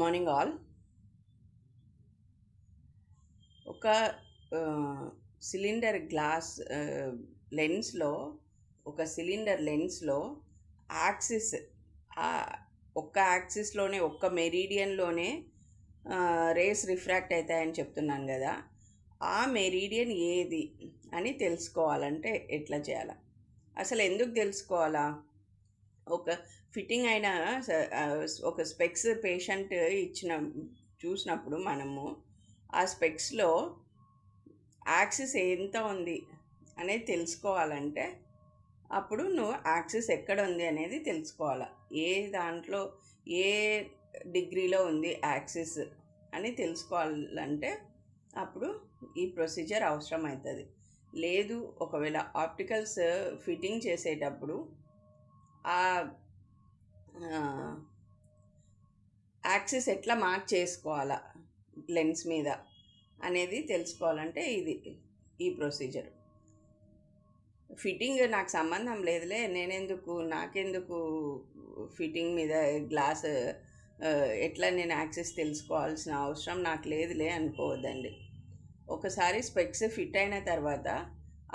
Morning all. ఒక cylinder glass లెన్స్లో ఒక cylinder లెన్స్లో axis ఒక్క యాక్సిస్లోనే ఒక్క మెరీడియన్లోనే రేస్ రిఫ్రాక్ట్ అవుతాయని చెప్తున్నాను కదా. ఆ మెరీడియన్ ఏది అని తెలుసుకోవాలంటే ఎట్లా చేయాలా? అసలు ఎందుకు తెలుసుకోవాలా? ఒక ఫిట్టింగ్ అయిన ఒక స్పెక్స్ పేషెంట్ చూసినప్పుడు మనము ఆ స్పెక్స్లో యాక్సిస్ ఎంత ఉంది అనేది తెలుసుకోవాలంటే అప్పుడు నువ్వు యాక్సిస్ ఎక్కడ ఉంది అనేది తెలుసుకోవాలి. ఏ దాంట్లో ఏ డిగ్రీలో ఉంది యాక్సిస్ అని తెలుసుకోవాలంటే అప్పుడు ఈ ప్రొసీజర్ అవసరం అవుతుంది. లేదు ఒకవేళ ఆప్టికల్స్ ఫిట్టింగ్ చేసేటప్పుడు ఆ యాక్సిస్ ఎట్లా మార్క్ చేసుకోవాలా లెన్స్ మీద అనేది తెలుసుకోవాలంటే ఈ ప్రొసీజర్. ఫిట్టింగ్ నాకు సంబంధం లేదులే, నాకెందుకు ఫిట్టింగ్ మీద గ్లాస్ ఎట్లా నేను యాక్సిస్ తెలుసుకోవాల్సిన అవసరం నాకు లేదులే అనుకోవద్దండి. ఒకసారి స్పెక్స్ ఫిట్ అయిన తర్వాత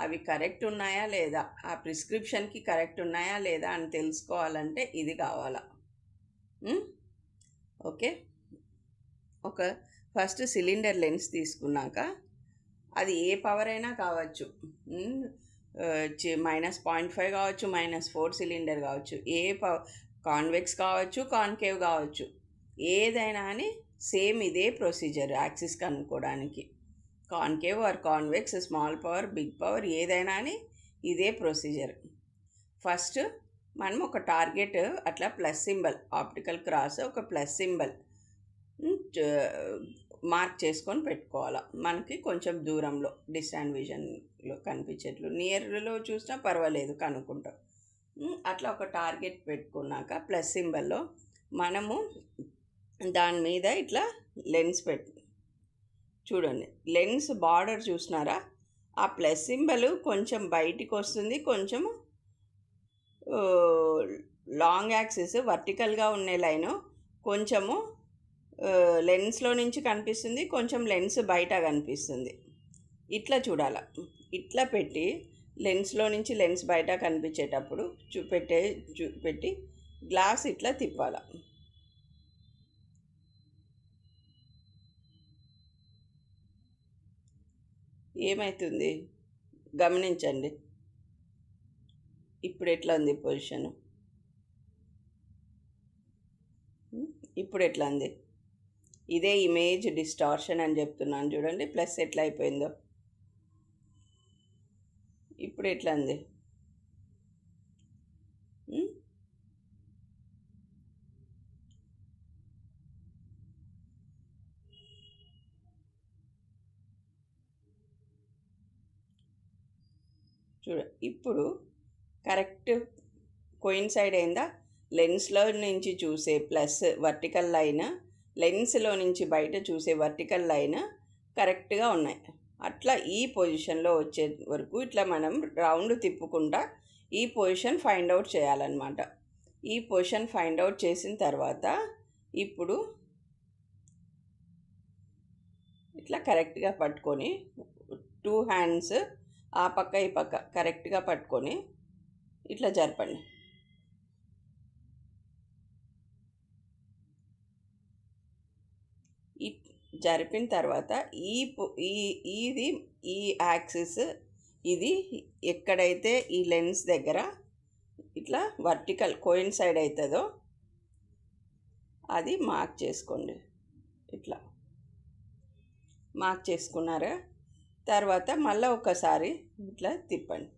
అవి కరెక్ట్ ఉన్నాయా లేదా, ఆ ప్రిస్క్రిప్షన్కి కరెక్ట్ ఉన్నాయా లేదా అని తెలుసుకోవాలంటే ఇది కావాలా. ఓకే, ఒక ఫస్ట్ సిలిండర్ లెన్స్ తీసుకున్నాక అది ఏ పవర్ అయినా కావచ్చు, -0.5 కావచ్చు, -4 సిలిండర్ కావచ్చు, కాన్వెక్స్ కావచ్చు, కాన్కేవ్ కావచ్చు, ఏదైనా అని సేమ్ ఇదే ప్రొసీజర్ యాక్సిస్ కనుక్కోవడానికి. Concave or convex, small power, big power, ఏదైనా అని ఇదే ప్రొసీజర్. ఫస్ట్ మనం ఒక టార్గెట్ అట్లా ప్లస్ సింబల్, ఆప్టికల్ క్రాస్ ఒక ప్లస్ సింబల్ మార్క్ చేసుకొని పెట్టుకోవాలి. మనకి కొంచెం దూరంలో డిస్టాంట్ విజన్లో కనిపించేట్లు, నియర్లో చూసినా పర్వాలేదు కనుక్కుంటాం. అట్లా ఒక టార్గెట్ పెట్టుకున్నాక ప్లస్ సింబల్లో మనము దాని మీద ఇట్లా లెన్స్ చూడండి, లెన్స్ బార్డర్ చూసినారా? ఆ ప్లస్ సింబల్ కొంచెం బయటికి వస్తుంది, కొంచెము లాంగ్ యాక్సిస్ వర్టికల్గా ఉండే లైను కొంచెము లెన్స్లో నుంచి కనిపిస్తుంది, కొంచెం లెన్స్ బయట కనిపిస్తుంది. ఇట్లా చూడాలి. ఇట్లా పెట్టి లెన్స్లో నుంచి లెన్స్ బయట కనిపించేటప్పుడు పెట్టి గ్లాస్ ఇట్లా తిప్పాలి. ఏమవుతుంది గమనించండి. ఇప్పుడు ఎట్లా ఉంది పొజిషను? ఇప్పుడు ఎట్లా ఉంది? ఇదే ఇమేజ్ డిస్టార్షన్ అని చెప్తున్నాను చూడండి, ప్లస్ ఎట్లా అయిపోయిందో. ఇప్పుడు ఎట్లా ఉంది? ఇప్పుడు కరెక్ట్ కోయిన్సైడ్ అయిందా? లెన్స్లో నుంచి చూసే ప్లస్ వర్టికల్ లైన్, లెన్స్లో నుంచి బయట చూసే వర్టికల్ లైన్ కరెక్ట్గా ఉన్నాయి. అట్లా ఈ పొజిషన్లో వచ్చే వరకు ఇట్లా మనం రౌండ్ తిప్పుకుంటా ఈ పొజిషన్ ఫైండ్ అవుట్ చేయాలన్నమాట. ఈ పొజిషన్ ఫైండ్ అవుట్ చేసిన తర్వాత ఇప్పుడు ఇట్లా కరెక్ట్గా పట్టుకొని 2 హ్యాండ్స్ ఆ పక్క ఈ పక్క కరెక్ట్గా పట్టుకొని ఇట్లా జరపండి. జరిపిన తర్వాత ఈ యాక్సిస్ ఇది ఎక్కడైతే ఈ లెన్స్ దగ్గర ఇట్లా వర్టికల్ కోయిన్సైడ్ అవుతుందో అది మార్క్ చేసుకోండి. ఇట్లా మార్క్ చేసుకున్నారా? తర్వాత మళ్ళీ ఒకసారి ఇట్లా తిప్పండి.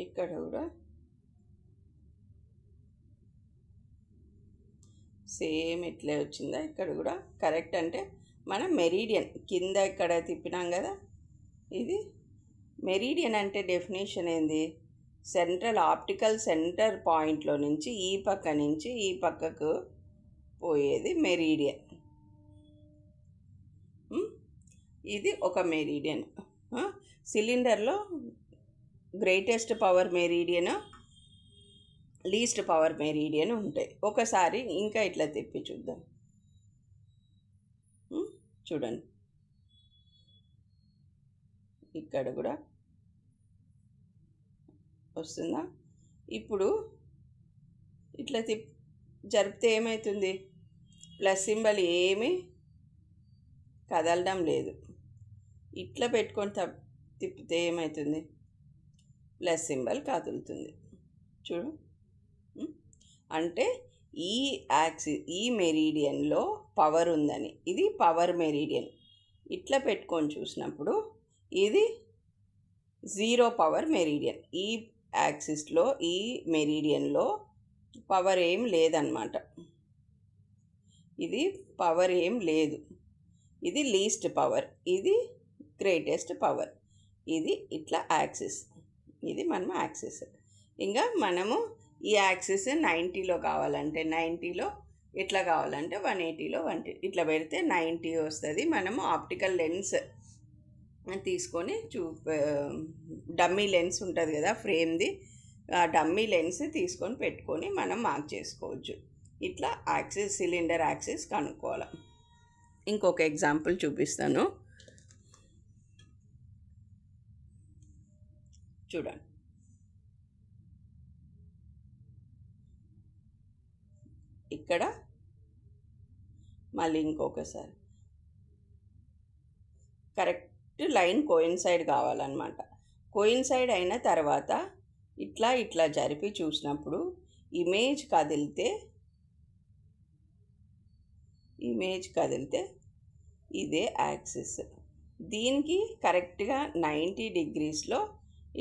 ఇక్కడ కూడా సేమ్ ఇట్లే వచ్చిందా? ఇక్కడ కూడా కరెక్ట్ అంటే మనం మెరీడియన్ కింద ఇక్కడ తిప్పినాం కదా, ఇది మెరీడియన్ అంటే డెఫినేషన్ ఏంది? సెంట్రల్ ఆప్టికల్ సెంటర్ పాయింట్లో నుంచి ఈ పక్క నుంచి ఈ పక్కకు పోయేది మెరీడియన్. ఇది ఒక మెరీడియన్. సిలిండర్లో greatest power meridian, least power meridian ఉంటాయి. ఒకసారి ఇంకా ఇట్లా తిప్పి చూద్దాం. చూడండి, ఇక్కడ కూడా వస్తుందా? ఇప్పుడు ఇట్లా జరిపితే ఏమవుతుంది? ప్లస్ సింబల్ ఏమీ కదలడం లేదు. ఇట్లా పెట్టుకొని తిప్పితే ఏమవుతుంది? ప్లస్ సింబల్ కదులుతుంది. చూడు, అంటే ఈ ఈ మెరీడియన్లో పవర్ ఉందని, ఇది పవర్ మెరీడియన్. ఇట్లా పెట్టుకొని చూసినప్పుడు ఇది 0 పవర్ మెరీడియన్. ఈ యాక్సిస్లో ఈ మెరీడియన్లో పవర్ ఏం లేదన్నమాట. ఇది పవర్ ఏం లేదు. ఇది లీస్ట్ పవర్, ఇది గ్రేటెస్ట్ పవర్. ఇది ఇట్లా యాక్సిస్, ఇది మనం యాక్సిస్. ఇంకా మనము ఈ యాక్సిస్ 90లో కావాలంటే 90లో, ఇట్లా కావాలంటే 180లో 180 ఇట్లా పెడితే 90 వస్తుంది. మనము ఆప్టికల్ లెన్స్ తీసుకొని డమ్మీ లెన్స్ ఉంటుంది కదా ఫ్రేమ్ది, ఆ డమ్మీ లెన్స్ తీసుకొని పెట్టుకొని మనం మార్క్ చేసుకోవచ్చు. ఇట్లా యాక్సిస్, సిలిండర్ యాక్సిస్ కనుక్కోవాలి. ఇంకొక ఎగ్జాంపుల్ చూపిస్తాను, చూడండి. ఇక్కడ మళ్ళీ ఇంకొకసారి కరెక్ట్ లైన్ కోయిన్సైడ్ కావాలన్నమాట. కోయిన్సైడ్ అయిన తర్వాత ఇట్లా ఇట్లా జరిపి చూసినప్పుడు ఇమేజ్ కదిలితే ఇదే యాక్సిస్. దీనికి కరెక్ట్గా 90 డిగ్రీస్లో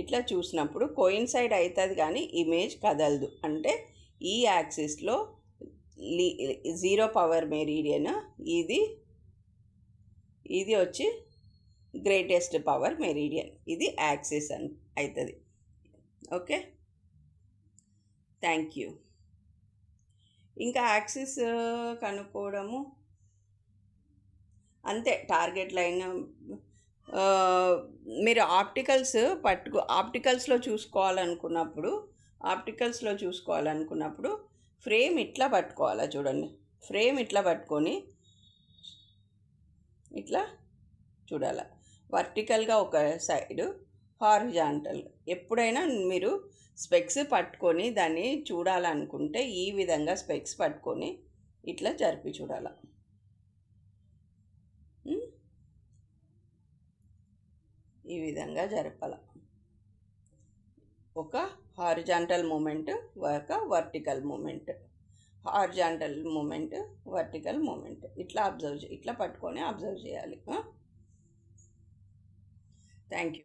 ఇట్లా చూసినప్పుడు కోయిన్సైడ్ అవుతుంది కానీ ఇమేజ్ కదలదు. అంటే ఈ యాక్సిస్లో 0 పవర్ మెరీడియన్, ఇది వచ్చి గ్రేటెస్ట్ పవర్ మెరీడియన్. ఇది యాక్సిస్ అవుతుంది. Okay, thank you. ఇంకా యాక్సిస్ కనుక్కోవడము అంతే. టార్గెట్ లైన్ మీరు ఆప్టికల్స్లో చూసుకోవాలనుకున్నప్పుడు ఫ్రేమ్ ఇట్లా పట్టుకోవాలా. చూడండి, ఫ్రేమ్ ఇట్లా పట్టుకొని ఇట్లా చూడాలి. వర్టికల్గా ఒక సైడు, హారిజాంటల్. ఎప్పుడైనా మీరు స్పెక్స్ పట్టుకొని దాన్ని చూడాలనుకుంటే ఈ విధంగా స్పెక్స్ పట్టుకొని ఇట్లా జరిపి చూడాలి. ఈ విధంగా జరపాల. ఒక హారిజాంటల్ మూమెంట్, ఒక vertical movement, horizontal movement, vertical movement. ఇట్లా పట్టుకొని అబ్జర్వ్ చేయాలి. Thank you.